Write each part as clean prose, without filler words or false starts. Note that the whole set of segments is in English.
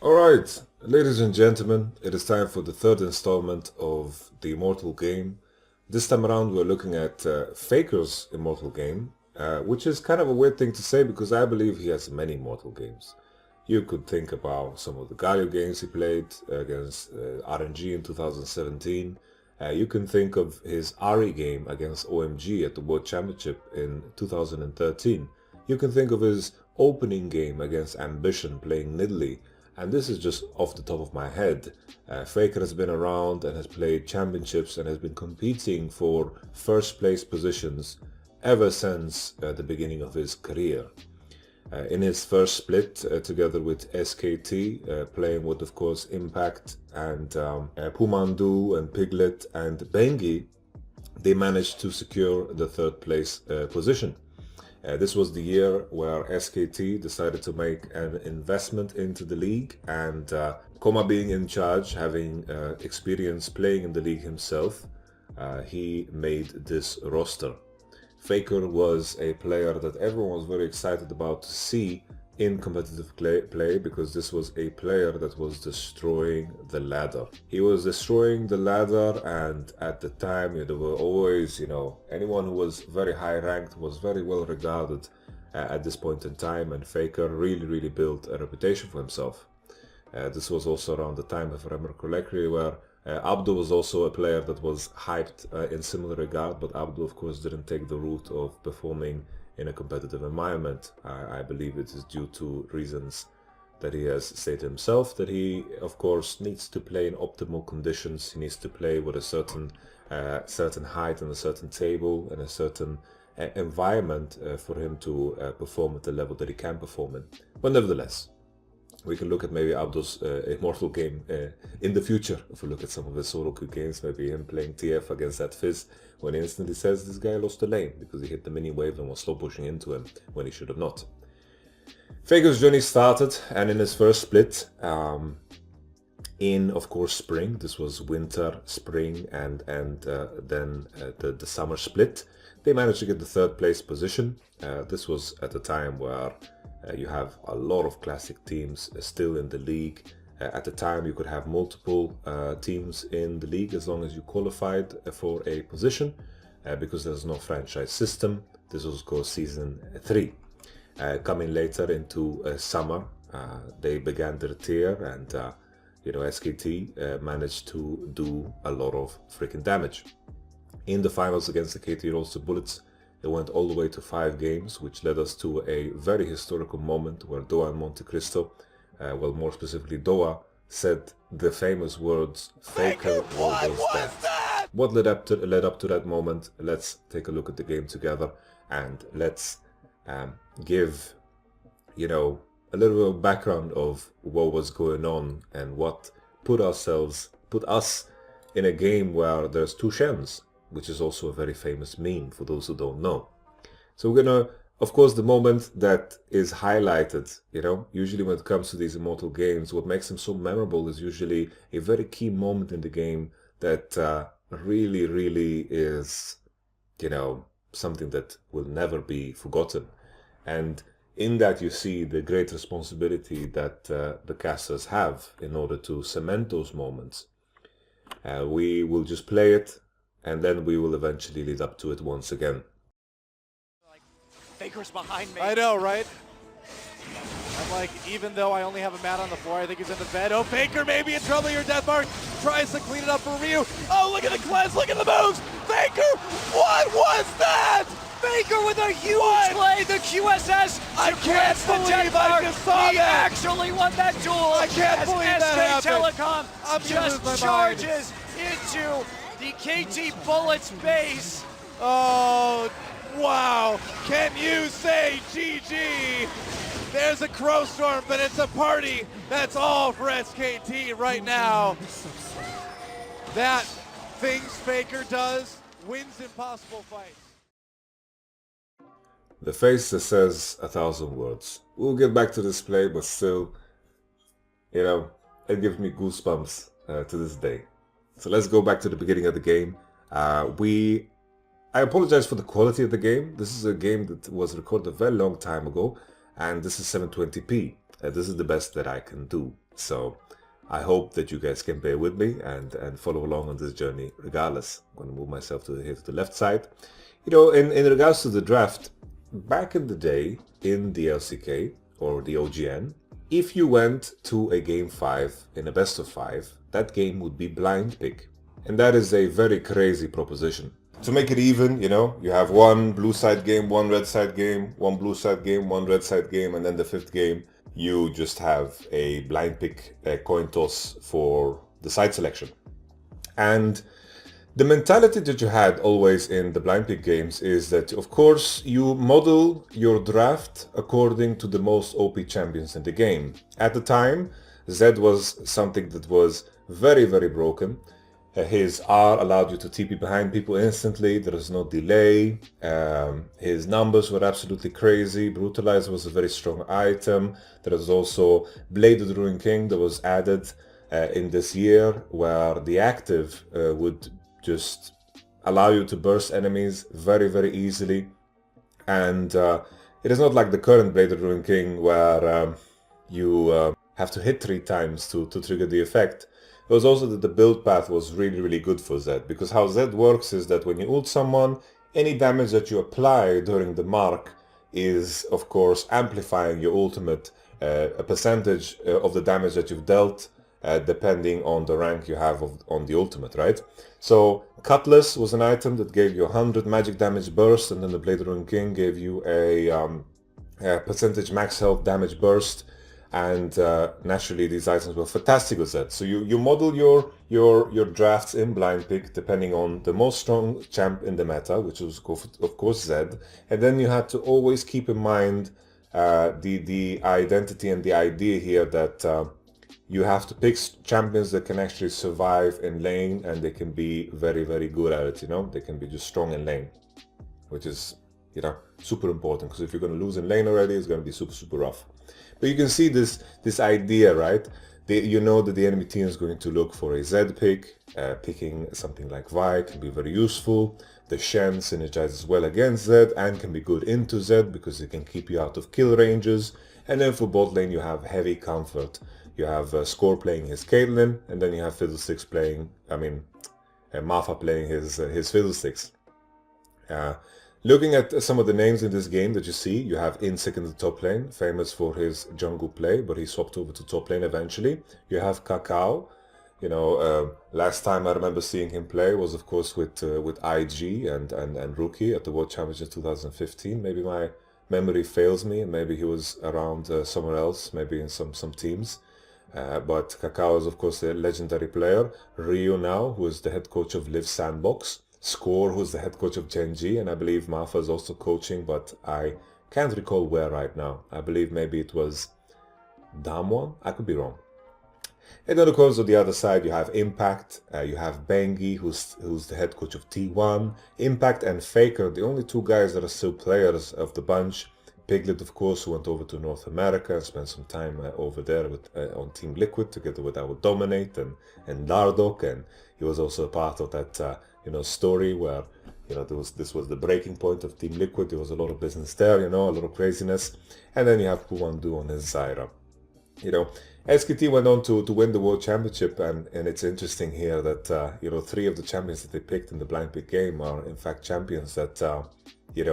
Alright, ladies and gentlemen, it is time for the third installment of the Immortal game. This time around we're looking at Faker's Immortal game, which is kind of a weird thing to say because I believe he has many Immortal games. You could think about some of the Galio games he played against RNG in 2017. You can think of his Ari game against OMG at the World Championship in 2013. You can think of his opening game against Ambition playing Nidalee. And this is just off the top of my head. Faker has been around and has played championships and has been competing for first place positions ever since the beginning of his career. In his first split together with SKT, playing with of course Impact and Pumandu and Piglet and Bengi, they managed to secure the third place position. This was the year where SKT decided to make an investment into the league, and Koma being in charge, having experience playing in the league himself, he made this roster. Faker was a player that everyone was very excited about to see in competitive play because this was a player that was destroying the ladder. He was destroying the ladder, and at the time there were always, anyone who was very high ranked was very well regarded at this point in time, and Faker really built a reputation for himself. This was also around the time, if I remember correctly, where Abdu was also a player that was hyped in similar regard, but Abdu of course didn't take the route of performing in a competitive environment. I believe it is due to reasons that he has stated himself, that he of course needs to play in optimal conditions. He needs to play with a certain height and a certain table and a certain environment for him to perform at the level that he can perform in. But nevertheless, we can look at maybe Abdul's Immortal game in the future. If we look at some of his solo queue games, maybe him playing TF against that Fizz, when he instantly says this guy lost the lane because he hit the mini wave and was slow pushing into him when he should have not. Faker's journey started, and in his first split, in of course spring, this was winter, spring, and then the summer split, they managed to get the third place position. This was at a time where you have a lot of classic teams still in the league. At the time you could have multiple teams in the league as long as you qualified for a position, because there's no franchise system. This was of course season 3. Coming later into summer, they began their tier, and SKT managed to do a lot of freaking damage. In the finals against the KT Rolster Bullets, it went all the way to 5 games, which led us to a very historical moment where Doa and Monte Cristo, well, more specifically Doa, said the famous words, "Faker was dead." What led up to that moment? Let's take a look at the game together, and let's give, a little bit of background of what was going on and what put us in a game where there's 2 Shens, which is also a very famous meme for those who don't know. So we're gonna, of course, the moment that is highlighted, usually when it comes to these Immortal games, what makes them so memorable is usually a very key moment in the game that really is, something that will never be forgotten. And in that you see the great responsibility that the casters have in order to cement those moments. We will just play it, and then we will eventually lead up to it once again. Faker's behind me. I know, right? I'm like, even though I only have a mat on the floor, I think he's in the bed. Oh, Faker maybe in trouble here. Deathmark tries to clean it up for Ryu. Oh, look at the cleanse, look at the moves. Faker, what was that? Faker with a huge play, the QSS. I can't believe I just saw he that. actually won that duel. I can't as believe SK that happened. Telecom I'm gonna lose my just mind. charges into the KT Bullets base. Oh, wow. Can you say GG? There's a crow storm, but it's a party. That's all for SKT right now. That things Faker does wins impossible fights. The face that says 1,000 words. We'll get back to this play, but still, it gives me goosebumps to this day. So let's go back to the beginning of the game. I apologize for the quality of the game. This is a game that was recorded a very long time ago, and this is 720p. This is the best that I can do. So I hope that you guys can bear with me and follow along on this journey regardless. I'm going to move myself to here to the left side. You know, in regards to the draft, back in the day in the LCK or the OGN, if you went to a game 5 in a best of 5, that game would be blind pick. And that is a very crazy proposition. To make it even, you know, you have one blue side game, one red side game, one blue side game, one red side game, and then the 5th game, you just have a blind pick, a coin toss for the side selection. And the mentality that you had always in the blind pick games is that, of course, you model your draft according to the most OP champions in the game. At the time, Zed was something that was very, very broken. His R allowed you to TP behind people instantly. There was no delay. His numbers were absolutely crazy. Brutalize was a very strong item. There was also Blade of the Ruined King that was added in this year, where the active would just allow you to burst enemies very, very easily. And it is not like the current Blade of the Ruined King, where you have to hit 3 times to trigger the effect. It was also that the build path was really, really good for Zed, because how Zed works is that when you ult someone, any damage that you apply during the mark is, of course, amplifying your ultimate, a percentage of the damage that you've dealt, depending on the rank you have on the ultimate, right? So Cutlass was an item that gave you 100 magic damage burst, and then the Blade of the Ruined King gave you a percentage max health damage burst. And naturally, these items were fantastic with that. So you model your drafts in blind pick depending on the most strong champ in the meta, which was of course Zed. And then you had to always keep in mind the identity and the idea here that you have to pick champions that can actually survive in lane, and they can be very, very good at it. You know, they can be just strong in lane, which is, you know, super important, because if you're going to lose in lane already, it's going to be super, super rough. But you can see this idea, right? You know that the enemy team is going to look for a Z pick. Picking something like Vi can be very useful. The Shen synergizes well against Z and can be good into Z because it can keep you out of kill ranges. And then for bot lane you have Heavy Comfort. You have Score playing his Caitlyn, and then you have Fiddlesticks playing, Martha playing his Fiddlesticks. Looking at some of the names in this game that you see, you have Insec in the top lane, famous for his jungle play, but he swapped over to top lane eventually. You have Kakao. You know, last time I remember seeing him play was, of course, with IG and Rookie at the World Championship 2015. Maybe my memory fails me, and maybe he was around somewhere else, maybe in some teams. But Kakao is, of course, a legendary player. Ryu now, who is the head coach of Live Sandbox. Score, who's the head coach of Genji, and I believe Martha is also coaching, but I can't recall where right now. I believe maybe it was Damwon, I could be wrong. And then of course on the other side you have Impact, you have Bengi, who's the head coach of T1. Impact and Faker, the only 2 guys that are still players of the bunch. Piglet, of course, who went over to North America and spent some time over there with, on Team Liquid together with our Dominate and Lardok, and he was also a part of that story where, you know, this was the breaking point of Team Liquid. There was a lot of business there, you know, a lot of craziness. And then you have Pumandu on his Zyra. You know, SKT went on to win the World Championship, and it's interesting here that, 3 of the champions that they picked in the blind pick game are in fact champions that, you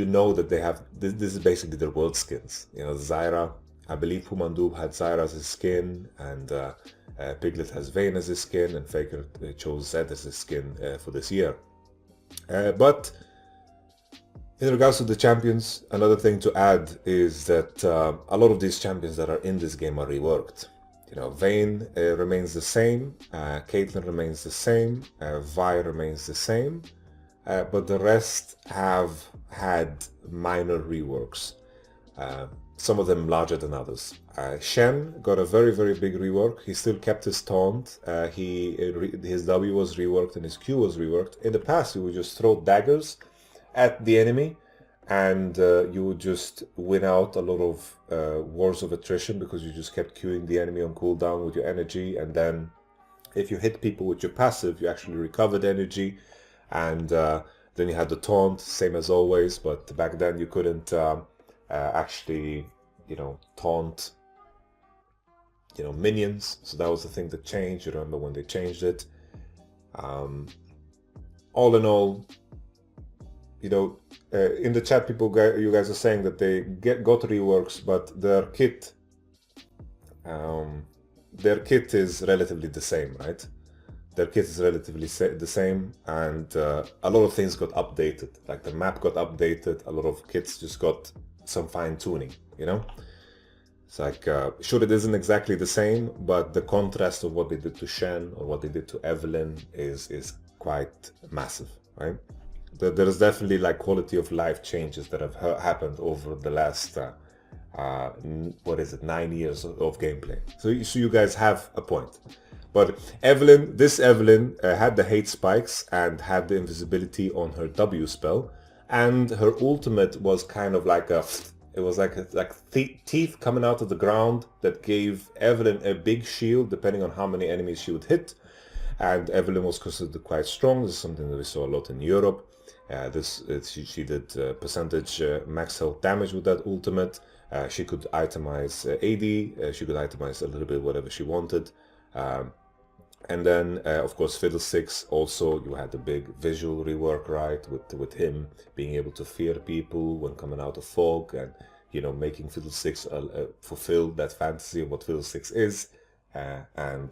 know that they have, this is basically their world skins. You know, Zyra, I believe Pumandu had Zyra as his skin, and Piglet has Vayne as his skin, and Faker chose Zed as his skin for this year. But in regards to the champions, another thing to add is that a lot of these champions that are in this game are reworked. You know, Vayne remains the same, Caitlyn remains the same, Vi remains the same, but the rest have had minor reworks. Some of them larger than others. Shen got a very, very big rework. He still kept his taunt. His W was reworked and his Q was reworked. In the past, you would just throw daggers at the enemy, and you would just win out a lot of wars of attrition because you just kept queuing the enemy on cooldown with your energy, and then if you hit people with your passive, you actually recovered energy, and Then you had the taunt, same as always, but back then you couldn't actually, taunt, minions. So that was the thing that changed. You remember when they changed it. All in all, in the chat, you guys are saying that they got reworks, but their kit is relatively the same, right? Their kit is relatively the same, and a lot of things got updated. Like the map got updated, a lot of kits just got some fine tuning, It's like, sure, it isn't exactly the same, but the contrast of what they did to Shen or what they did to Evelyn is quite massive, right? There is definitely like quality of life changes that have happened over the last 9 years of gameplay. So you guys have a point. But this Evelyn had the hate spikes and had the invisibility on her W spell, and her ultimate was kind of like teeth coming out of the ground that gave Evelyn a big shield depending on how many enemies she would hit. And Evelyn was considered quite strong. This is something that we saw a lot in Europe. She did percentage max health damage with that ultimate. She could itemize AD. She could itemize a little bit whatever she wanted. And then, of course, Fiddlesticks also, you had the big visual rework, right? With him being able to fear people when coming out of fog, and making Fiddlesticks fulfill that fantasy of what Fiddlesticks is. And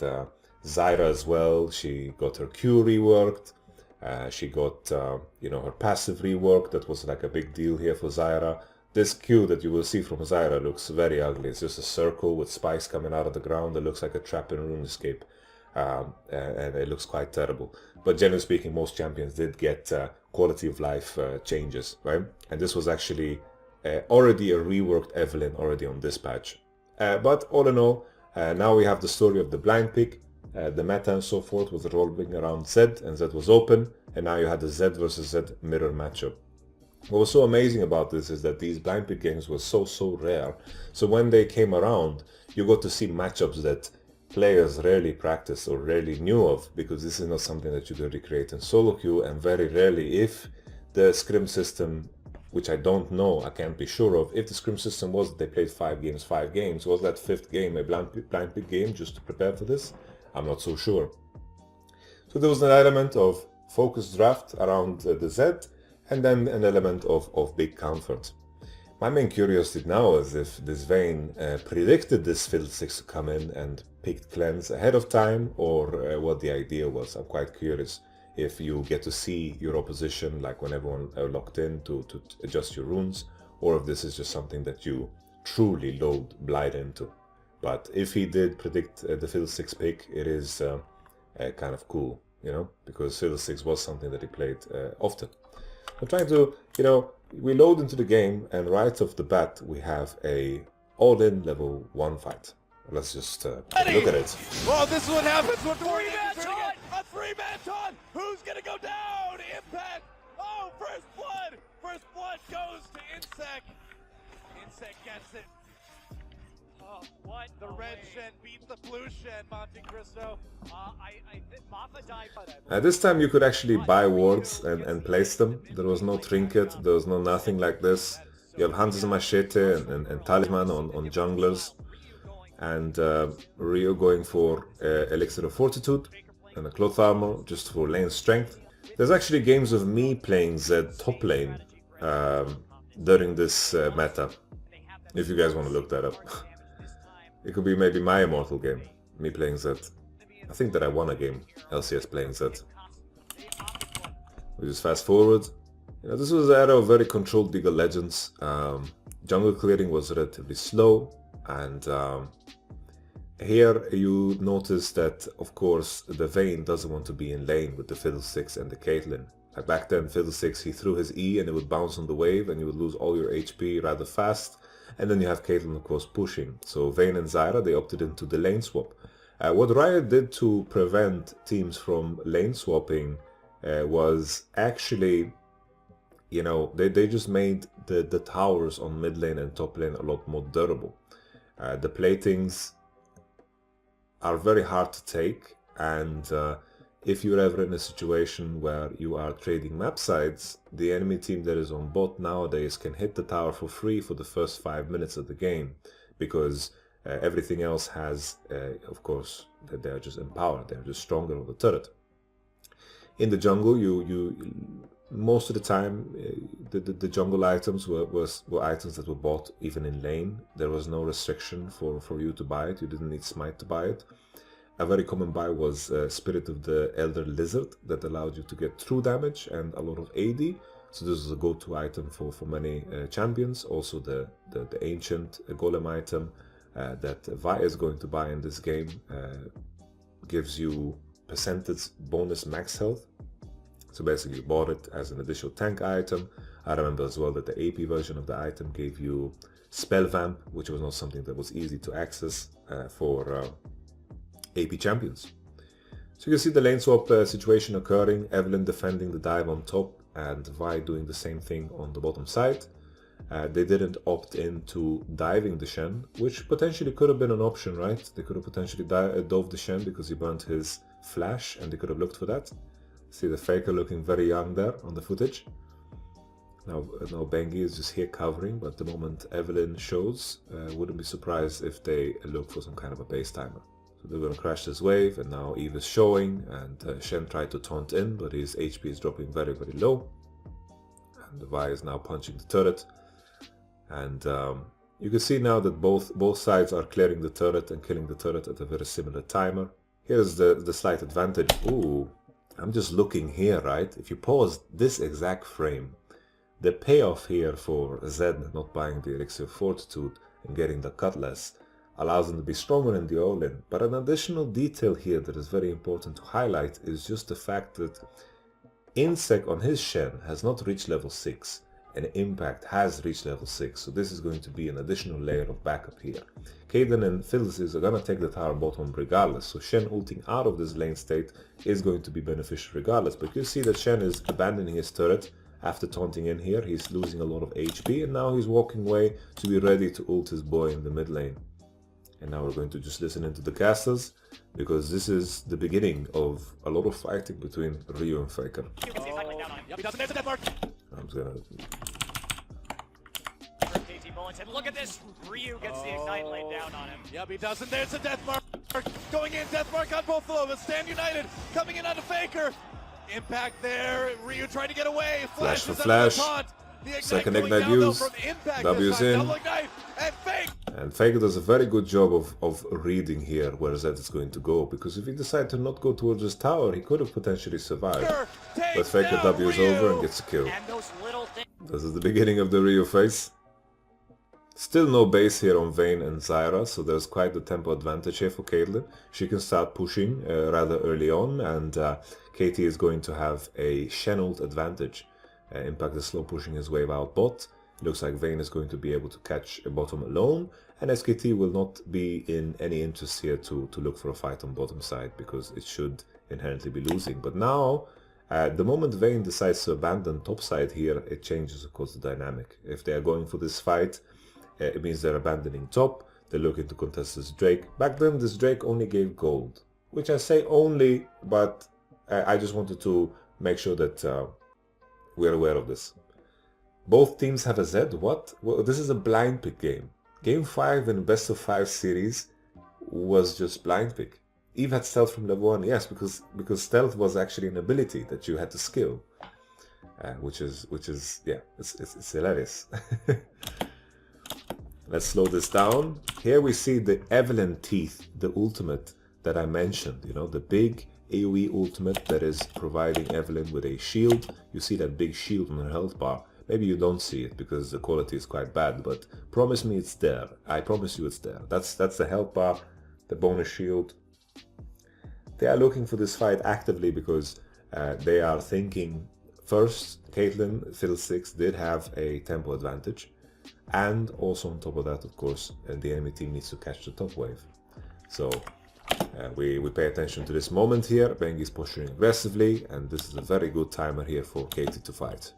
Zyra as well. She got her Q reworked. She got her passive reworked. That was like a big deal here for Zyra. This Q that you will see from Zyra looks very ugly. It's just a circle with spikes coming out of the ground. It looks like a trap in RuneScape. And it looks quite terrible. But generally speaking, most champions did get quality of life changes, right? And this was actually already a reworked Evelyn already on this patch. But all in all, now we have the story of the blind pick. The meta and so forth was revolving around Zed, and Zed was open, and now you had the Zed versus Zed mirror matchup. What was so amazing about this is that these blind pick games were so rare. So when they came around, you got to see matchups that players rarely practiced or rarely knew of, because this is not something that you can recreate in solo queue, and very rarely, if the scrim system, which I don't know, I can't be sure of, if the scrim system was that they played 5 games, was that 5th game a blind pick game just to prepare for this? I'm not so sure. So there was an element of focused draft around the Z, and then an element of big comfort. My main curiosity now is if this Vayne predicted this Fiddlesticks to come in and picked Cleanse ahead of time, or what the idea was. I'm quite curious if you get to see your opposition like when everyone are locked in to adjust your runes, or if this is just something that you truly load blind into. But if he did predict the Fiddlesticks pick, it is kind of cool, because Fiddlesticks was something that he played often. I'm trying to, we load into the game, and right off the bat we have a all-in level 1 fight. Let's just look at it. Well, this is what happens when 3-man taunt! A 3-man taunt! Who's gonna go down? Impact! Oh, first blood! First blood goes to Insect. Insect gets it. Oh, what? The red Shen beats the blue Shen, Monte Cristo. I think Mafa died. This time you could actually buy wards and place them. There was no trinket, there was no nothing like this. You have Hanses Machete and Talisman on junglers. And Rio going for Elixir of Fortitude and a Cloth Armor just for lane strength. There's actually games of me playing Zed top lane during this meta, if you guys want to look that up. It could be maybe my Immortal game, me playing Zed. I think that I won a game, LCS playing Zed. We just fast forward. This was the era of very controlled League of Legends. Jungle clearing was relatively slow, and here you notice that, of course, the Vayne doesn't want to be in lane with the Fiddlesticks and the Caitlyn. Like back then, Fiddlesticks, he threw his E and it would bounce on the wave and you would lose all your HP rather fast. And then you have Caitlyn, of course, pushing. So Vayne and Zyra, they opted into the lane swap. What Riot did to prevent teams from lane swapping was actually, they just made the towers on mid lane and top lane a lot more durable. The platings are very hard to take, and if you're ever in a situation where you are trading map sides, the enemy team that is on bot nowadays can hit the tower for free for the first 5 minutes of the game, because everything else has, of course, that they are just empowered, they are just stronger on the turret. In the jungle, most of the time, the jungle items were items that were bought even in lane. There was no restriction for you to buy it. You didn't need smite to buy it. A very common buy was Spirit of the Elder Lizard that allowed you to get true damage and a lot of AD. So this is a go-to item for many champions. Also the ancient golem item that Vi is going to buy in this game gives you percentage bonus max health. So basically you bought it as an additional tank item. I remember as well that the AP version of the item gave you Spell Vamp, which was not something that was easy to access for AP champions. So you can see the lane swap situation occurring, Evelynn defending the dive on top and Vi doing the same thing on the bottom side. They didn't opt into diving the Shen, which potentially could have been an option, right? They could have potentially dove the Shen because he burnt his flash and they could have looked for that. See the Faker looking very young there on the footage. Now Bengi is just here covering, but the moment Evelynn shows, wouldn't be surprised if they look for some kind of a base timer. So they're going to crash this wave, and now Eve is showing, and Shen tried to taunt in, but his HP is dropping very, very low. And Vi is now punching the turret. And you can see now that both sides are clearing the turret and killing the turret at a very similar timer. Here's the slight advantage. Ooh. I'm just looking here, right? If you pause this exact frame, the payoff here for Zed not buying the Elixir of Fortitude and getting the Cutlass allows them to be stronger in the all-in. But an additional detail here that is very important to highlight is just the fact that Insec on his Shen has not reached level 6 and Impact has reached level 6, so this is going to be an additional layer of backup here. Caitlyn and Phyllis are gonna take the tower bottom regardless, so Shen ulting out of this lane state is going to be beneficial regardless. But you see that Shen is abandoning his turret after taunting in here. He's losing a lot of HP and now he's walking away to be ready to ult his boy in the mid lane. And now we're going to just listen into the casters, because this is the beginning of a lot of fighting between Ryu and Faker. I'm just gonna... And look at this, Ryu gets the ignite laid down on him. Yep, he doesn't. There's the death mark. Going in, death mark on both of them. Stand united. Coming in on the Faker. Impact there. Ryu trying to get away. Flash for flash. Second ignite use. W's in. And Faker does a very good job of reading here where Zed is going to go, because if he decided to not go towards his tower, he could have potentially survived. But Faker W's over and gets a kill. This is the beginning of the Ryu phase. Still no base here on Vayne and Zyra, so there's quite the tempo advantage here for Caitlyn. She can start pushing rather early on, and KT is going to have a Shen ult advantage. Impact is slow pushing his wave out bot. Looks like Vayne is going to be able to catch a bottom alone, and SKT will not be in any interest here to look for a fight on bottom side, because it should inherently be losing. But now, the moment Vayne decides to abandon top side here, it changes of course the dynamic. If they are going for this fight, it means they're abandoning top, they're looking to contest this Drake. Back then this Drake only gave gold, which I say only, but I just wanted to make sure that we're aware of this. Both teams have a Z, what? Well, this is a blind pick game. Game 5 in best of 5 series was just blind pick. Eve had stealth from level 1, yes, because stealth was actually an ability that you had to skill. Which is yeah, it's hilarious. Let's slow this down. Here we see the Evelynn Teeth, the ultimate that I mentioned, you know, the big AoE ultimate that is providing Evelynn with a shield. You see that big shield on her health bar. Maybe you don't see it because the quality is quite bad, but promise me it's there. I promise you it's there. That's the health bar, the bonus shield. They are looking for this fight actively because they are thinking, first, Caitlyn, Fiddlesticks did have a tempo advantage. And also on top of that, of course, the enemy team needs to catch the top wave. So we pay attention to this moment here. Bengi's pushing aggressively, and this is a very good timer here for KT to fight.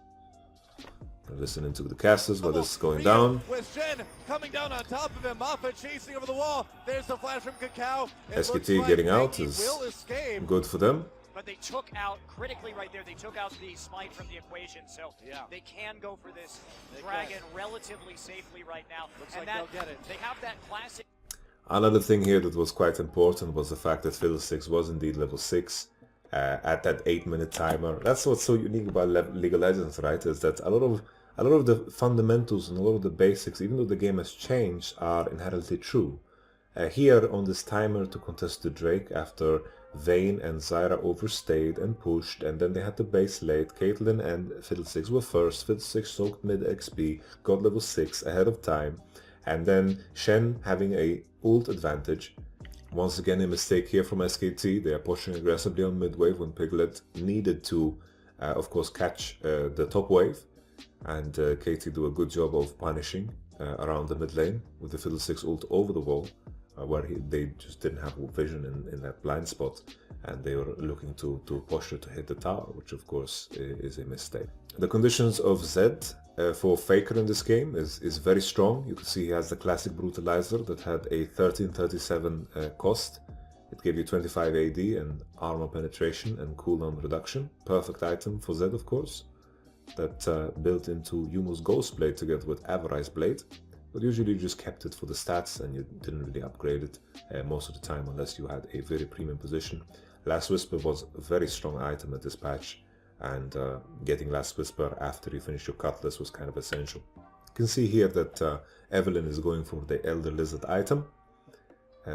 Listening to the casters while this is going down. With Shen coming down on top of him, Moffat chasing over the wall. There's the flash from Cacao. SKT getting out is good for them. but they took out, critically right there, they took out the smite from the equation, so they can go for this dragon relatively safely right now. Looks and like they'll get it. They have that classic. Another thing here that was quite important was the fact that Fiddlesticks was indeed level 6 at that 8-minute timer. That's what's so unique about League of Legends, right? Is that a lot of the fundamentals and a lot of the basics, even though the game has changed, are inherently true. Here on this timer to contest the Drake after Vayne and Zyra overstayed and pushed, and then they had the base late. Caitlyn and Fiddlesticks were first. Fiddlesticks soaked mid XP, got level 6 ahead of time, and then Shen having a ult advantage. Once again a mistake here from SKT. They are pushing aggressively on mid wave when Piglet needed to of course catch the top wave, and KT do a good job of punishing around the mid lane with the Fiddlesticks ult over the wall. Where they just didn't have vision in that blind spot, and they were looking to posture to hit the tower, which of course is a mistake. The conditions of Zed for Faker in this game is very strong. You can see he has the classic brutalizer that had a 1337 cost. It gave you 25 AD and armor penetration and cooldown reduction. Perfect item for Zed, of course. That built into Yumu's Ghost Blade together with Avarice Blade. But usually you just kept it for the stats and you didn't really upgrade it most of the time unless you had a very premium position. Last Whisper was a very strong item at this patch, and getting Last Whisper after you finish your Cutlass was kind of essential. You can see here that Evelyn is going for the Elder Lizard item.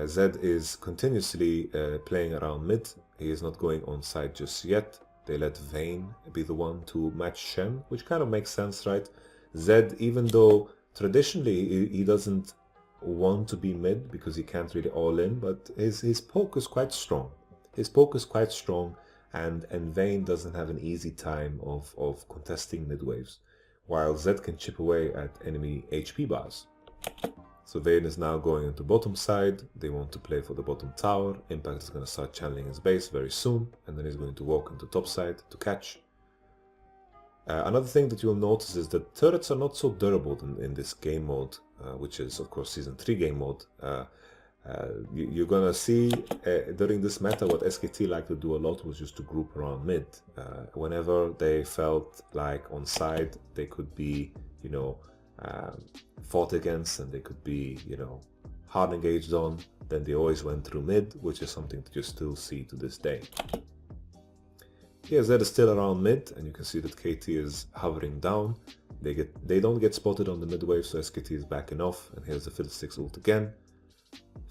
Zed is continuously playing around mid. He is not going on side just yet. They let Vayne be the one to match Shen, which kind of makes sense, right? Zed, even though traditionally he doesn't want to be mid because he can't really all in, but his poke is quite strong. His poke is quite strong, and Vayne doesn't have an easy time of contesting mid waves, while Zed can chip away at enemy HP bars. So Vayne is now going into bottom side. They want to play for the bottom tower. Impact is going to start channeling his base very soon, and then he's going to walk into top side to catch. Another thing that you'll notice is that turrets are not so durable in this game mode, which is of course Season 3 game mode. You're gonna see during this meta what SKT liked to do a lot was just to group around mid. Whenever they felt like on side they could be, you know, fought against and they could be, you know, hard engaged on, then they always went through mid, which is something that you still see to this day. Here Zed is still around mid, and you can see that KT is hovering down. They don't get spotted on the mid wave, so SKT is backing off, and here's the Fiddlesticks ult again.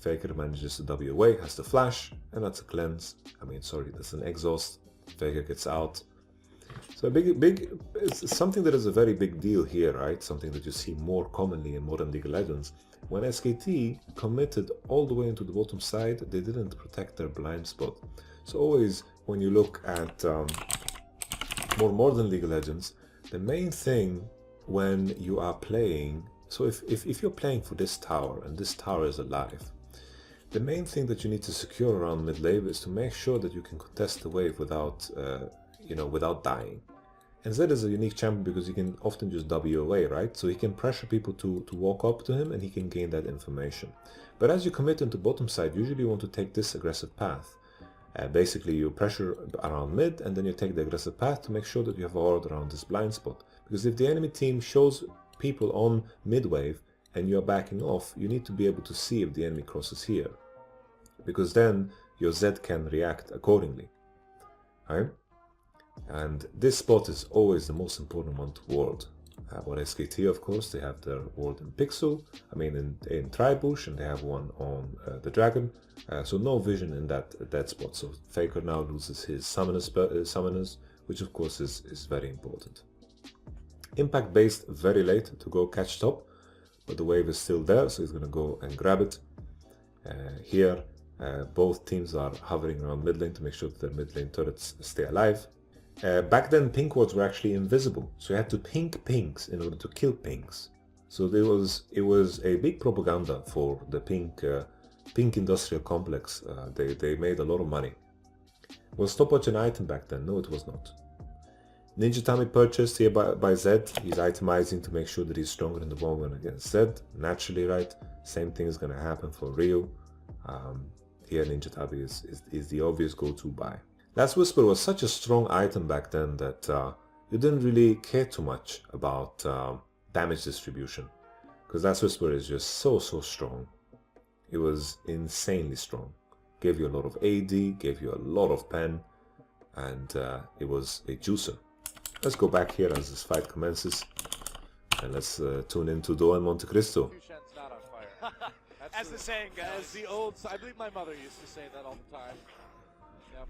Faker manages to W away, has the flash, and that's a cleanse. That's an exhaust. Faker gets out. So it's something that is a very big deal here, right? Something that you see more commonly in modern League of Legends. When SKT committed all the way into the bottom side, they didn't protect their blind spot. So always, when you look at more modern League of Legends, the main thing when you are playing, so if you're playing for this tower and this tower is alive, the main thing that you need to secure around mid lane is to make sure that you can contest the wave without without dying. And Zed is a unique champion because he can often just W away, right? So he can pressure people to walk up to him and he can gain that information. But as you commit into bottom side, usually you want to take this aggressive path. Basically you pressure around mid and then you take the aggressive path to make sure that you have a ward around this blind spot. Because if the enemy team shows people on mid wave and you're backing off, you need to be able to see if the enemy crosses here. Because then your Zed can react accordingly. Right? And this spot is always the most important one to ward. On SKT, of course, they have their ward in Pixel, in Tribush, and they have one on the Dragon. So no vision in that spot. So Faker now loses his summoners, which of course is very important. Impact based very late to go catch top, but the wave is still there, so he's going to go and grab it. Here, both teams are hovering around mid lane to make sure that their mid lane turrets stay alive. Back then pink wards were actually invisible, so you had to pink pinks in order to kill pinks. So it was a big propaganda for the pink industrial complex. They made a lot of money. Was stopwatch an item back then? No, it was not. Ninja Tami purchased here by Zed. He's itemizing to make sure that he's stronger in the long run against Zed. Naturally, right? Same thing is going to happen for Ryu. Here Ninja Tami is the obvious go-to buy. Last Whisper was such a strong item back then that you didn't really care too much about damage distribution, because Last Whisper is just so strong. It was insanely strong. Gave you a lot of AD, gave you a lot of pen, and it was a juicer. Let's go back here as this fight commences, and let's tune into duel in Monte Cristo. Tushen's not on fire. As the saying goes. As the old, I believe my mother used to say that all the time. Yep.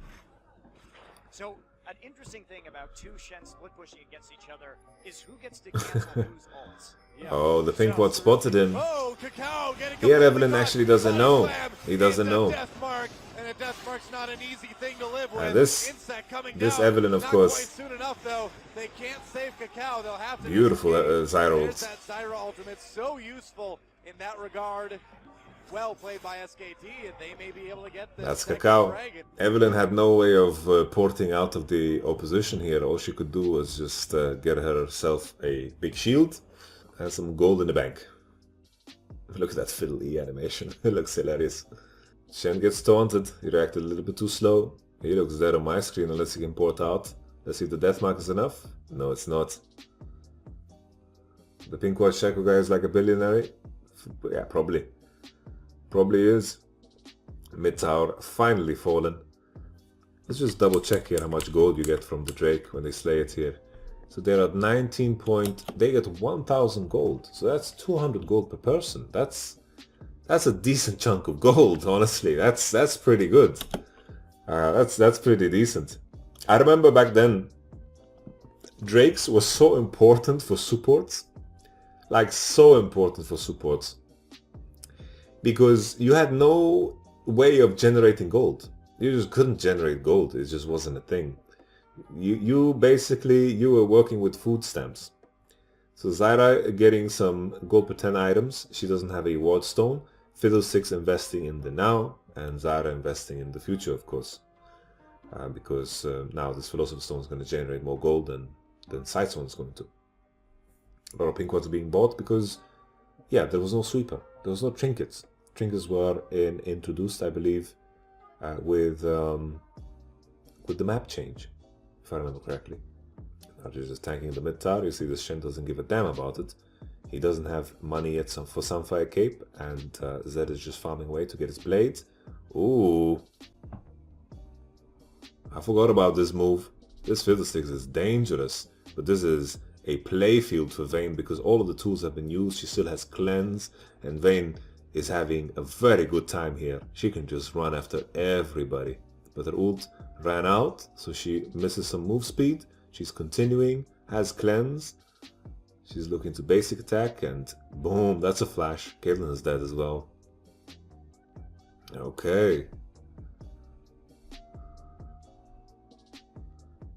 So, an interesting thing about two Shen split pushing against each other is who gets to cancel whose ults. Yeah. Oh, the pink one spotted him. Oh, Cacao getting Here, completely Evelyn caught. actually doesn't know. Slam. He doesn't It's a know. death mark, and a death mark's not an easy thing to live with. This Insect coming this down. Evelyn, of Not course. quite soon enough, though. They can't save Cacao. They'll have to. Beautiful disengage. Zyra There's ult. that Zyra ultimate, so useful in that regard. Well played by SKT, and they may be able to get this. That's second Cacao. dragon. Evelyn had no way of porting out of the opposition here. All she could do was just get herself a big shield and some gold in the bank. Look at that fiddle E animation. It looks hilarious. Shen gets taunted. He reacted a little bit too slow. He looks dead on my screen unless he can port out. Let's see if the death mark is enough. No, it's not. The pink watch Shaco guy is like a billionaire. Yeah, probably. Probably is. Mid tower finally fallen. Let's just double check here how much gold you get from the Drake when they slay it here. So they're at 19 point. They get 1,000 gold. So that's 200 gold per person. That's a decent chunk of gold. Honestly, that's pretty good. That's pretty decent. I remember back then, Drakes was so important for supports. Like so important for supports. Because you had no way of generating gold. You just couldn't generate gold. It just wasn't a thing. You basically, you were working with food stamps. So Zyra getting some gold per 10 items. She doesn't have a ward stone. Fiddlesticks investing in the now. And Zyra investing in the future, of course. Because now this Philosopher's Stone is going to generate more gold than Sightstone is going to. A lot of pink ones are being bought because, yeah, there was no sweeper. There was no trinkets. Trinkets were introduced, I believe, with the map change, if I remember correctly. Now they're just tanking the mid tower. You see this Shen doesn't give a damn about it. He doesn't have money yet for Sunfire Cape, and Zed is just farming away to get his blade. Ooh. I forgot about this move. This Fiddlesticks is dangerous, but this is a playfield for Vayne because all of the tools have been used. She still has Cleanse, and Vayne is having a very good time here. She can just run after everybody. But her ult ran out, so she misses some move speed. She's continuing, has Cleanse. She's looking to basic attack, and boom, that's a flash. Caitlyn is dead as well. Okay.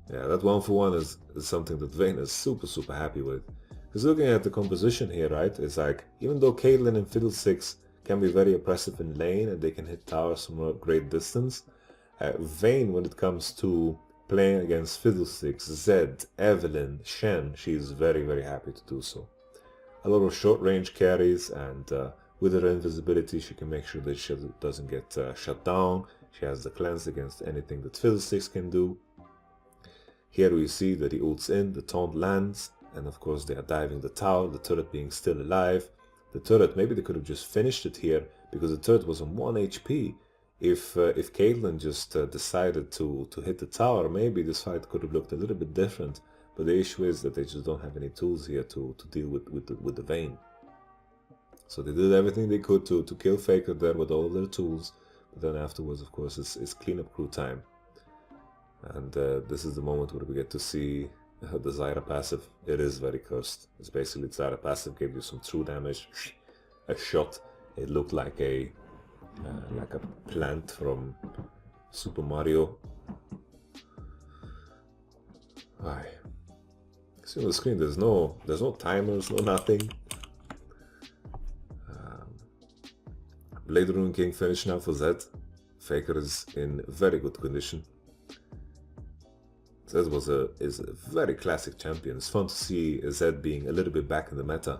Yeah, that 1-for-1 is something that Vayne is super happy with. Because looking at the composition here, right, it's like, even though Caitlyn and Fiddlesticks can be very oppressive in lane and they can hit towers from a great distance, Vayne, when it comes to playing against Fiddlesticks, Zed, Evelyn, Shen, she's very happy to do so. A lot of short range carries, and with her invisibility she can make sure that she doesn't get shut down. She has the cleanse against anything that Fiddlesticks can do. Here we see that he ults in, the taunt lands, and of course they are diving the tower, the turret being still alive. The turret, maybe they could have just finished it here, because the turret was on 1 HP. If Caitlyn just decided to hit the tower, maybe this fight could have looked a little bit different. But the issue is that they just don't have any tools here to deal with the Vayne. So they did everything they could to kill Faker there with all of their tools. But then afterwards, of course, it's cleanup crew time. And this is the moment where we get to see the Zyra passive. It is very cursed. It's basically Zyra passive gave you some true damage. A shot. It looked like a plant from Super Mario. Why? See on the screen, there's no timers, no nothing. Blade Rune King finished now for Zed. Faker is in very good condition. Zed is a very classic champion. It's fun to see Zed being a little bit back in the meta.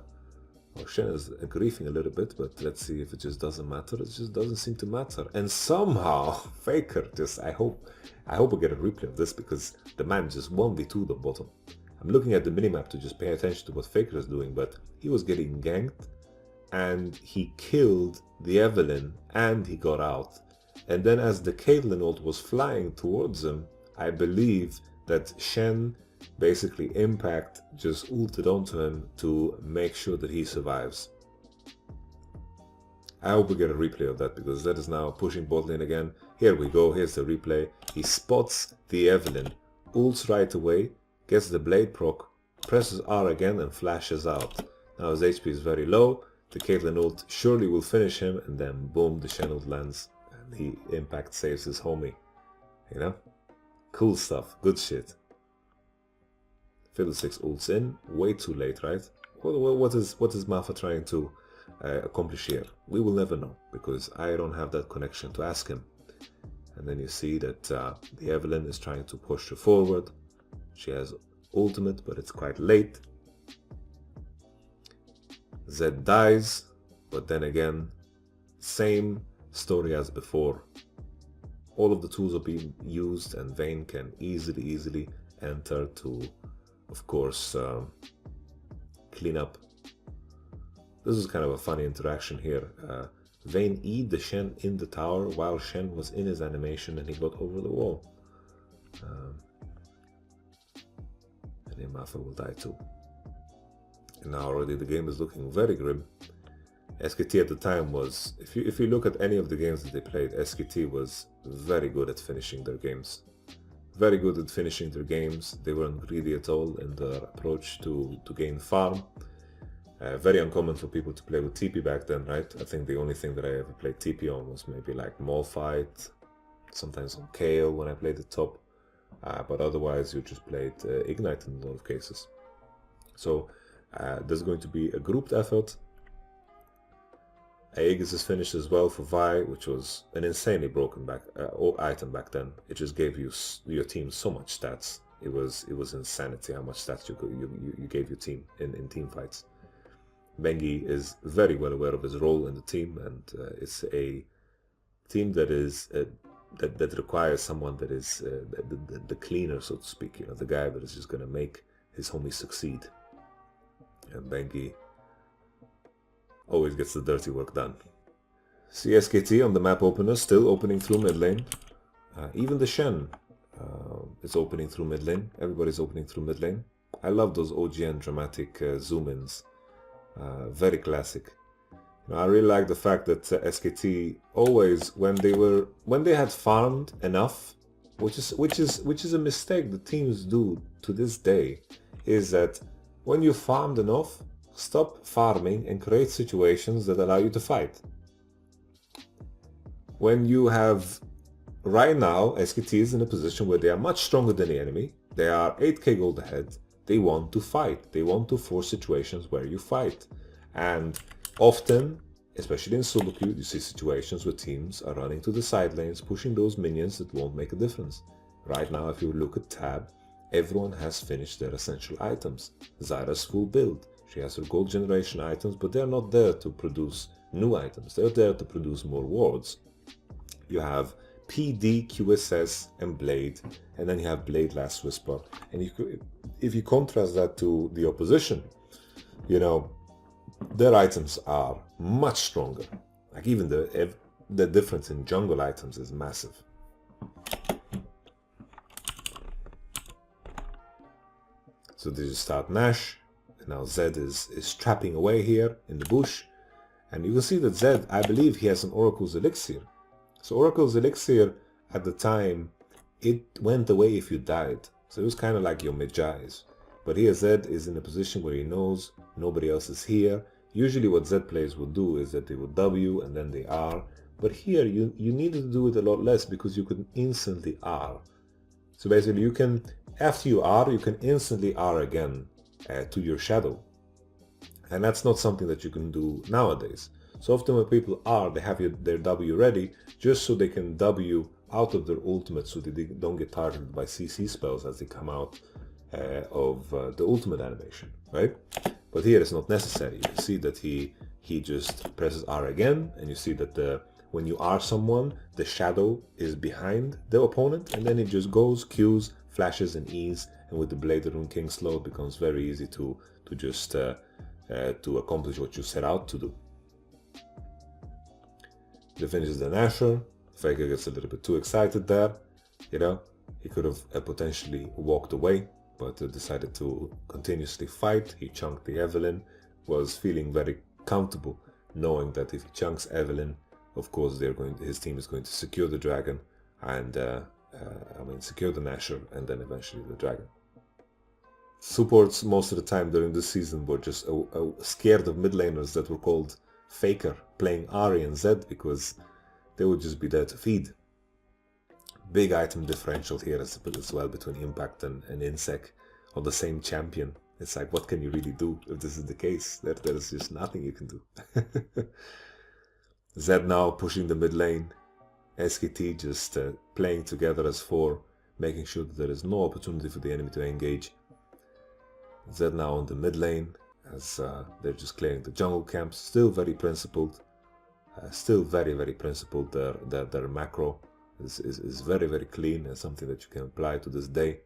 Oh, Shen is griefing a little bit, but let's see if it just doesn't matter. It just doesn't seem to matter. And somehow, Faker just, I hope we get a replay of this, because the man just 1v2 the bottom. I'm looking at the minimap to just pay attention to what Faker is doing, but he was getting ganked, and he killed the Evelynn, and he got out. And then as the Caitlyn ult was flying towards him, I believe that Shen basically Impact just ulted onto him to make sure that he survives. I hope we get a replay of that, because that is now pushing bot lane again. Here we go, here's the replay. He spots the Evelynn, ults right away, gets the blade proc, presses R again and flashes out. Now his HP is very low, the Caitlyn ult surely will finish him, and then boom, the Shen ult lands and he Impact saves his homie. You know? Cool stuff, good shit. Fiddlesticks ults in, way too late, right? What is Mafa trying to accomplish here? We will never know, because I don't have that connection to ask him. And then you see that the Evelynn is trying to push her forward. She has ultimate, but it's quite late. Zed dies, but then again, same story as before. All of the tools are being used, and Vayne can easily enter to, of course, clean up. This is kind of a funny interaction here. Vayne E'd the Shen in the tower while Shen was in his animation, and he got over the wall. And then Mafa will die too. And now already the game is looking very grim. SKT at the time was, if you look at any of the games that they played, SKT was very good at finishing their games. Very good at finishing their games. They weren't greedy at all in their approach to gain farm. Very uncommon for people to play with TP back then, right? I think the only thing that I ever played TP on was maybe like Malphite, sometimes on Kayle when I played the top. But otherwise you just played Ignite in a lot of cases. So there's going to be a grouped effort. Aegis is finished as well for Vi, which was an insanely broken item back then. It just gave your team so much stats. It was insanity how much stats you gave your team in team fights. Bengi is very well aware of his role in the team, and it's a team that is that requires someone that is the cleaner, so to speak. You know, the guy that is just gonna make his homie succeed. And Bengi always gets the dirty work done. CSKT on the map opener, still opening through mid lane. Even the Shen is opening through mid lane. Everybody's opening through mid lane. I love those OGN dramatic zoom-ins. Very classic. You know, I really like the fact that SKT always, when they had farmed enough, which is a mistake that teams do to this day, is that when you farmed enough, stop farming and create situations that allow you to fight. When you have, right now, SKT is in a position where they are much stronger than the enemy. They are 8k gold ahead. They want to fight. They want to force situations where you fight. And often, especially in solo queue, you see situations where teams are running to the side lanes, pushing those minions that won't make a difference. Right now, if you look at Tab, everyone has finished their essential items. Zyra's full build. She has her gold generation items, but they're not there to produce new items. They're there to produce more wards. You have PD, QSS, and Blade, and then you have Blade Last Whisper. And if you contrast that to the opposition, you know, their items are much stronger. Like even the difference in jungle items is massive. So they just start Nash. Now Zed is trapping away here in the bush, and you can see that Zed, I believe he has an Oracle's Elixir. So Oracle's Elixir at the time, it went away if you died. So it was kind of like your Mejai's. But here Zed is in a position where he knows nobody else is here. Usually what Zed players would do is that they would W and then they R. But here you needed to do it a lot less, because you could instantly R. So basically you can, after you R, you can instantly R again. To your shadow, and that's not something that you can do nowadays. So often when people are, they have their W ready just so they can W out of their ultimate, so that they don't get targeted by CC spells as they come out the ultimate animation, right? But here it's not necessary. You see that he just presses R again, and you see that when you R someone, the shadow is behind the opponent, and then it just goes, Qs, flashes, and Es, and with the Blade Rune King slow, it becomes very easy to just to accomplish what you set out to do. He finishes the Nasher. Faker gets a little bit too excited there, you know. He could have potentially walked away, but decided to continuously fight. He chunked the Evelyn, was feeling very comfortable knowing that if he chunks Evelyn, of course his team is going to secure the dragon and secure the Nasher and then eventually the dragon. Supports most of the time during this season were just scared of mid laners that were called Faker, playing Ahri and Zed, because they would just be there to feed. Big item differential here as well between Impact and Insec on the same champion. It's like, what can you really do if this is the case? There is just nothing you can do. Zed now pushing the mid lane. SKT just playing together as 4, making sure that there is no opportunity for the enemy to engage. Zed now on the mid lane as they're just clearing the jungle camps. Still very principled. Still very, very principled. Their macro is very, very clean and something that you can apply to this day.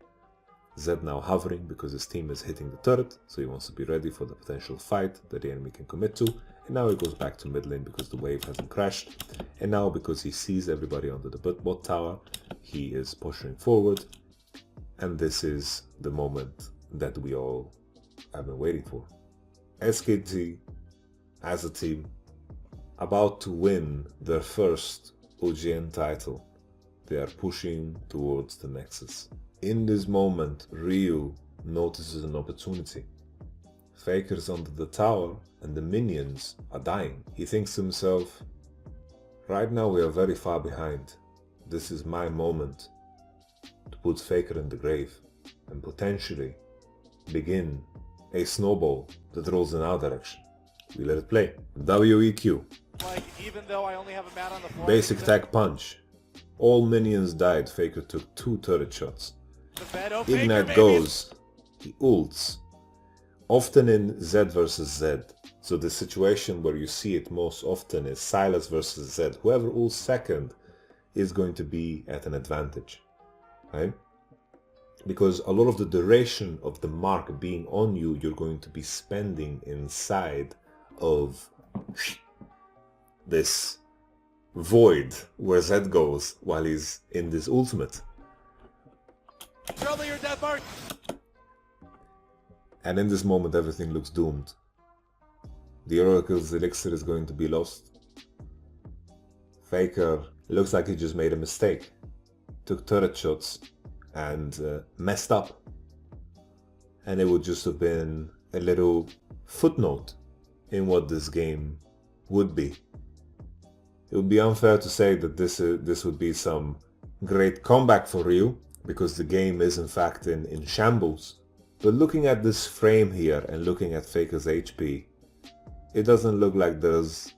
Zed now hovering because his team is hitting the turret, so he wants to be ready for the potential fight that the enemy can commit to. And now he goes back to mid lane because the wave hasn't crashed. And now because he sees everybody under the bot tower, he is pushing forward. And this is the moment that we all have been waiting for. SKT, as a team, about to win their first OGN title. They are pushing towards the Nexus. In this moment, Ryu notices an opportunity. Faker's under the tower and the minions are dying. He thinks to himself, right now we are very far behind. This is my moment to put Faker in the grave and potentially begin a snowball that rolls in our direction. We let it play. WEQ. Like, even though I only have a man on the floor, Basic attack punch. All minions died. Faker took 2 turret shots. Ignite goes. He ults. Often in Z versus Z. So the situation where you see it most often is Sylas versus Z. Whoever ults second is going to be at an advantage. Right? Because a lot of the duration of the mark being on you, you're going to be spending inside of this void where Zed goes while he's in this ultimate. Trouble your death mark. And in this moment everything looks doomed. The Oracle's elixir is going to be lost. Faker looks like he just made a mistake. Took turret shots and messed up. And it would just have been a little footnote in what this game would be. It would be unfair to say that this would be some great comeback for Ryu, because the game is in fact in shambles. But looking at this frame here and looking at Faker's HP, it doesn't look like there's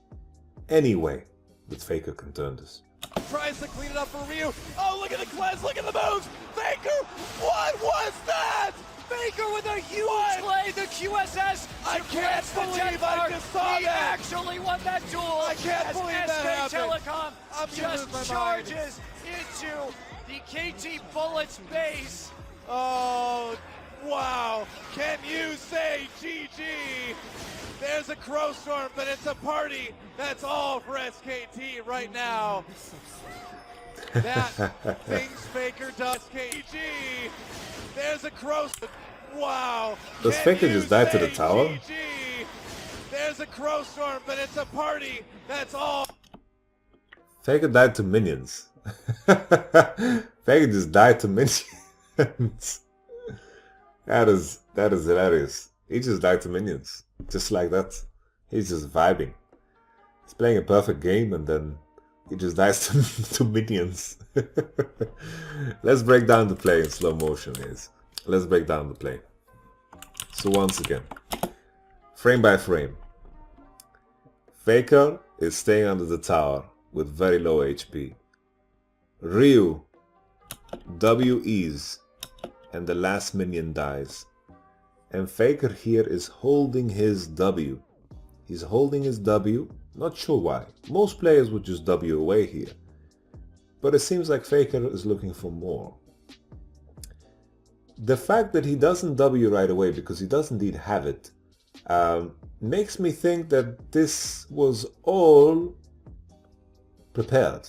any way that Faker can turn this. Tries to clean it up for Ryu. Oh, look at the cleanse, look at the moves! Faker, what was that? Faker with a huge play, the QSS. I can't believe I just saw he that. actually won that duel. I can't believe that happened. Telecom I'm gonna lose my just mind. charges into the KT Bullets base. Oh, wow. Can you say GG? There's a crow storm, but it's a party. That's all for SKT right now. That things Faker does. GG. There's a crow storm. Wow. Does Can Faker you just die to the say tower? GG? There's a crow storm, but it's a party. That's all. Faker died to minions. Faker just died to minions. That is hilarious. He just died to minions. Just like that. He's just vibing. He's playing a perfect game and then he just dies to minions. Let's break down the play in slow motion. Let's break down the play. So once again, frame by frame. Faker is staying under the tower with very low HP. Ryu WEs and the last minion dies. And Faker here is holding his W. He's holding his W, not sure why. Most players would just W away here. But it seems like Faker is looking for more. The fact that he doesn't W right away because he does indeed have it makes me think that this was all prepared,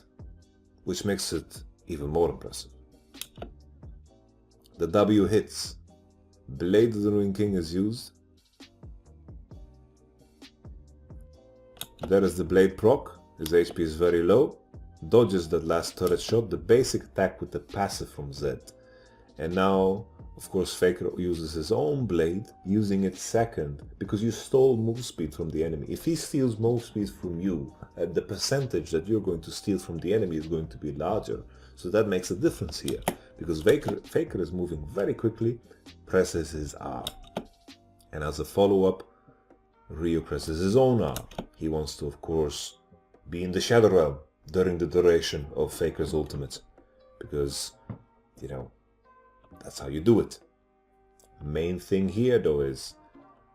which makes it even more impressive. The W hits. Blade of the Ruined King is used. There is the blade proc. His HP is very low. Dodges that last turret shot, the basic attack with the passive from Z. And now, of course, Faker uses his own blade, using it second, because you stole move speed from the enemy. If he steals move speed from you, the percentage that you're going to steal from the enemy is going to be larger. So that makes a difference here, because Faker is moving very quickly, presses his R. And as a follow-up, Ryu presses his own R. He wants to, of course, be in the Shadow Realm during the duration of Faker's ultimate, because, you know, that's how you do it. Main thing here though is,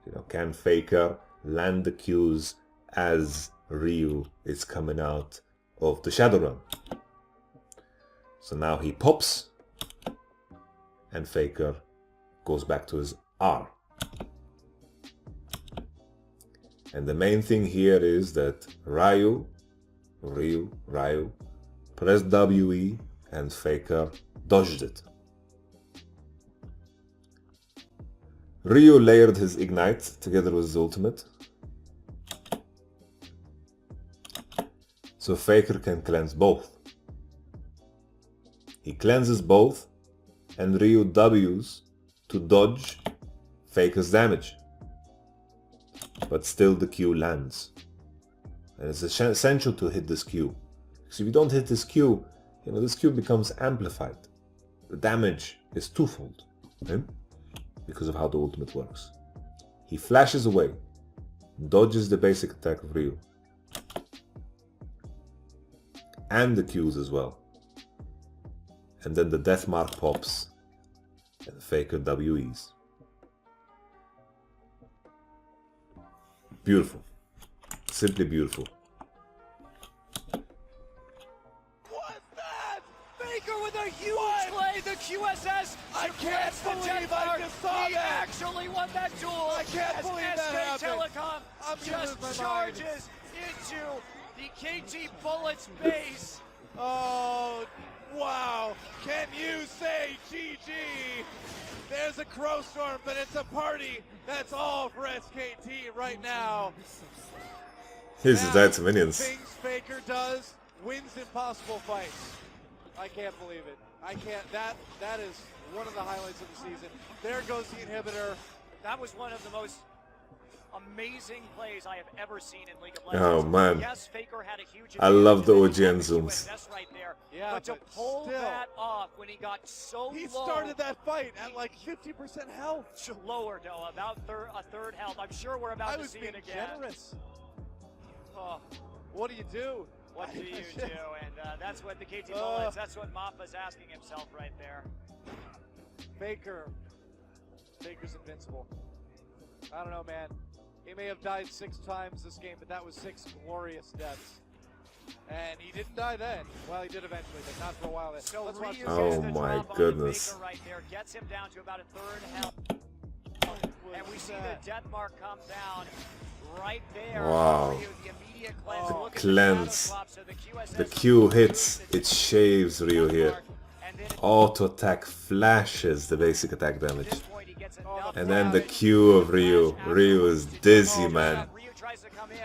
you know, can Faker land the Qs as Ryu is coming out of the Shadow Realm? So now he pops and Faker goes back to his R. And the main thing here is that Ryu pressed WE and Faker dodged it. Ryu layered his Ignite together with his ultimate. So Faker can cleanse both. He cleanses both and Ryu W's to dodge Faker's damage. But still the Q lands. And it's essential to hit this Q. Because if you don't hit this Q, you know, this Q becomes amplified. The damage is twofold. Okay? Because of how the ultimate works. He flashes away, dodges the basic attack of Ryu. And the Qs as well. And then the death mark pops and Faker WEs. Beautiful. Simply beautiful. What's that? Faker with a huge play, the QSS. I can't believe I just saw he that. actually won that duel. I can't as believe SK that happened. Telecom I'm gonna just lose my mind. charges into the KT Bullets base. Oh, wow. Can you say GG? There's a crow storm, but it's a party. That's all for SKT right now. Here's his dead minions. Things Faker does, wins impossible fights. I can't believe it. I can't. That is one of the highlights of the season. There goes the inhibitor. That was one of the most amazing plays I have ever seen in League of Oh, Legends. man. Yes, Faker had a huge I love the advantage OGN in zooms. QSS right there. Yeah, but to but pull still. that off when he got so He low, started that fight at like 50% health. lower, Noah, about a third health. I'm sure we're about I to was see being it again. generous. Oh, What do you do? what do you do? And that's what the KT Bullets, that's what Mappa's asking himself right there. Faker's invincible. I don't know, man. He may have died 6 times this game, but that was 6 glorious deaths. And he didn't die then. Well, he did eventually, but not for a while. So Let's watch Ryu this. Oh gets the my drop on goodness. Faker right there, gets him down to about a third health. And we see the death mark come down right there. Wow. Ryu, the immediate cleanse. Oh. Look at Cleanse. The shadow swap, so the QSS The Q hits, it shaves Ryu here. and then Auto attack flashes the basic attack damage. at this point he gets another And then the flash. Q of Ryu. Ryu is dizzy, Oh, man. Ryu tries to come in,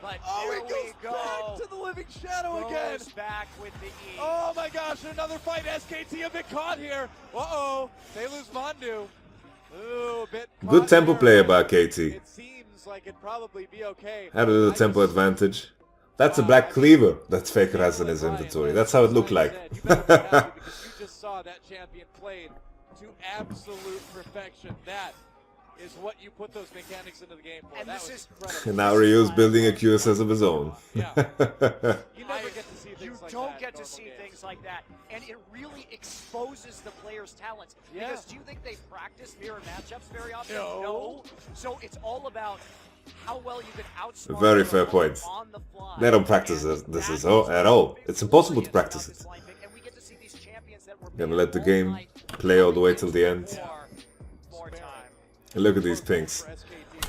but Oh, there he goes we go. back to the living shadow again. Goes back with the E. Oh my gosh, another fight. SKT a bit caught here. Uh-oh, they lose Mandu. Ooh, a bit Good caught tempo here. player by KT. It seems like it'd probably be okay. Had a little I tempo just- advantage. That's a black cleaver that Faker has in his inventory. That's how it looked like. You better be happy because you just saw that champion played to absolute perfection. That is what you put those mechanics into the game for. And that this was is- incredible. And now Ryu's building a QSS of his own. Yeah. You never get to see You things like don't that get in to normal see games. things like that, and it really exposes the players' talents. Yeah. Because do you think they practice mirror matchups very often? No. So it's all about how well you can outsmart Very your fair opponent point. on the fly. They don't practice And this that is is at all. what's It's impossible to victorious practice about this it. line pick, and we get to see these champions that were Gonna banned let the all game night play all the way coming till the into end. more time. Look at these pings.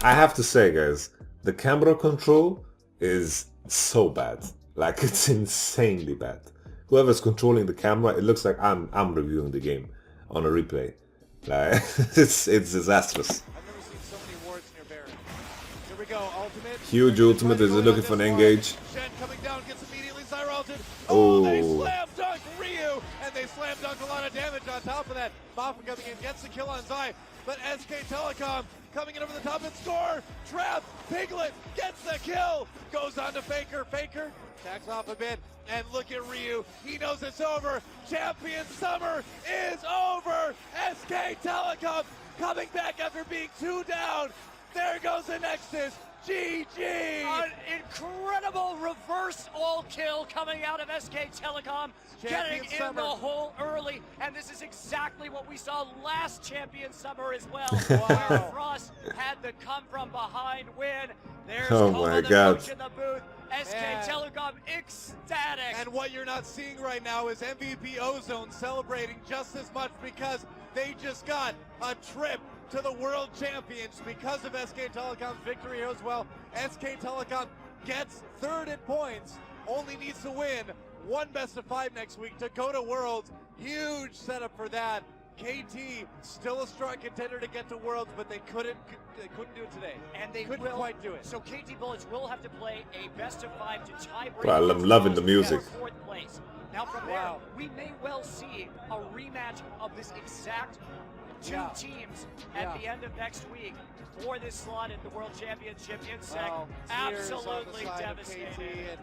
I have to say, guys, the camera control is so bad. Like, it's insanely bad. Whoever's controlling the camera, it looks like I'm reviewing the game on a replay. Like, it's disastrous. I've never seen so many wards near Baron. Here we go, ultimate. Huge ultimate. Is looking for an engage. Shen coming down, gets immediately Zyralted. Oh. They slam dunk Ryu, and they slam dunk a lot of damage on top of that. Mafa coming in, gets the kill on Zai, but SK Telecom coming in over the top and score. Trap, Piglet gets the kill, goes on to Faker. Faker attacks off a bit, and look at Ryu. He knows it's over. Champion Summer is over. SK Telecom coming back after being 2 down. There goes the Nexus. GG! An incredible reverse all kill coming out of SK Telecom, getting in Summer. the hole early, and this is exactly what we saw last Champion Summer as well. Wow. Where Frost had the come from behind win. There's Oh Coma, my the God. coach in the booth. SK Man. Telecom ecstatic. And what you're not seeing right now is MVP Ozone celebrating just as much because they just got a trip to the World Champions because of SK Telecom's victory as well. SK Telecom gets 3rd in points, only needs to win 1 best-of-5 next week to go to Worlds. Huge setup for that. KT still a strong contender to get to Worlds, but they couldn't do it today. And they couldn't will quite do it. So KT Bullets will have to play a best-of-5 to tie break. Well, I'm loving the music. For 4th place. Now from Wow. there, we may well see a rematch of this exact 2 Yeah. teams at Yeah. the end of next week for this slot at the World Championship in SEC. Well, tears on the Absolutely side of devastating. KT, and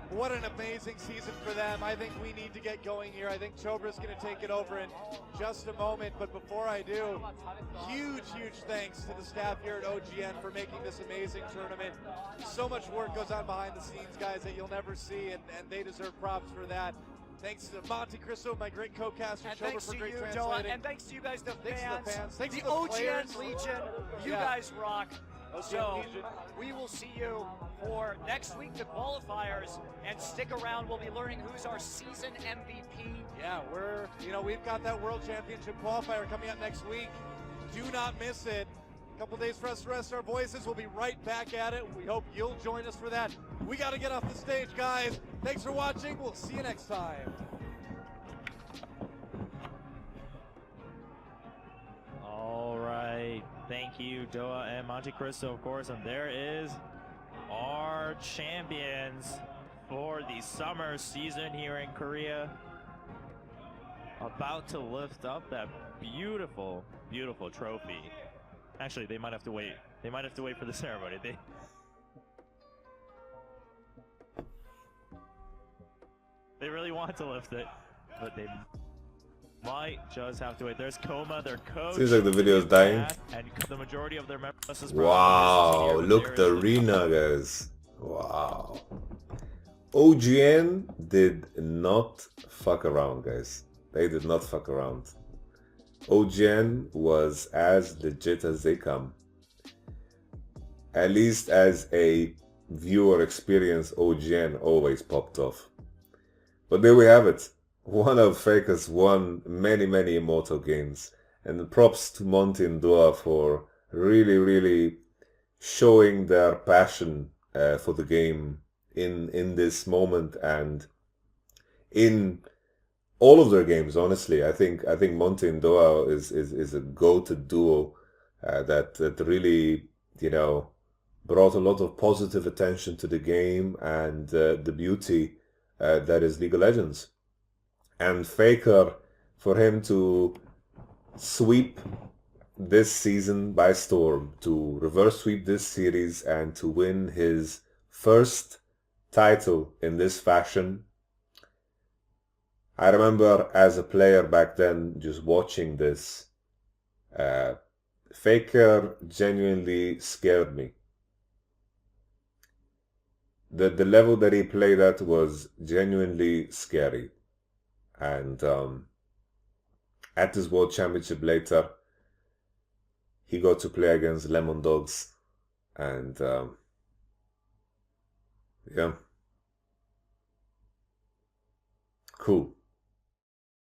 what an amazing season for them. I think we need to get going here. I think Chobra's going to take it over in just a moment. But before I do, huge thanks to the staff here at OGN for making this amazing tournament. So much work goes on behind the scenes, guys, that you'll never see, and they deserve props for that. Thanks to Monte Cristo, my great co-caster, And Chobra thanks for to great you, Doa, translating. and thanks to you guys, the Thanks to the fans. Thanks the to the OGN players. Legion. You Yeah. guys rock. OGN So Legion. we will see you for next week, the qualifiers, and stick around. We'll be learning who's our season MVP. Yeah, we've got that World Championship qualifier coming up next week. Do not miss it. A couple days for us to rest our voices. We'll be right back at it. We hope you'll join us for that. We got to get off the stage, guys. Thanks for watching. We'll see you next time. All right, thank you, Doa and Monte Cristo, of course, and there is our champions for the summer season here in Korea. About to lift up that beautiful, beautiful trophy. Actually, they might have to wait. They might have to wait for the ceremony. They really want to lift it, but they might just have to wait. There's Coma, their coach. Seems like the video is dying. And the majority of their members. Wow, look the arena, guys. Wow. OGN did not fuck around, guys. They did not fuck around. OGN was as legit as they come. At least as a viewer experience, OGN always popped off. But there we have it. One of Fakers won many Immortal games. And props to Monty and Dua for really showing their passion for the game in this moment and in all of their games. Honestly, I think Monty and Dua is a go-to duo that really, you know, brought a lot of positive attention to the game and the beauty that is League of Legends. And Faker, for him to sweep this season by storm, to reverse sweep this series and to win his first title in this fashion. I remember as a player back then just watching this. Faker genuinely scared me. the level that he played at was genuinely scary. And at this World Championship later, he got to play against Lemon Dogs, and yeah, cool.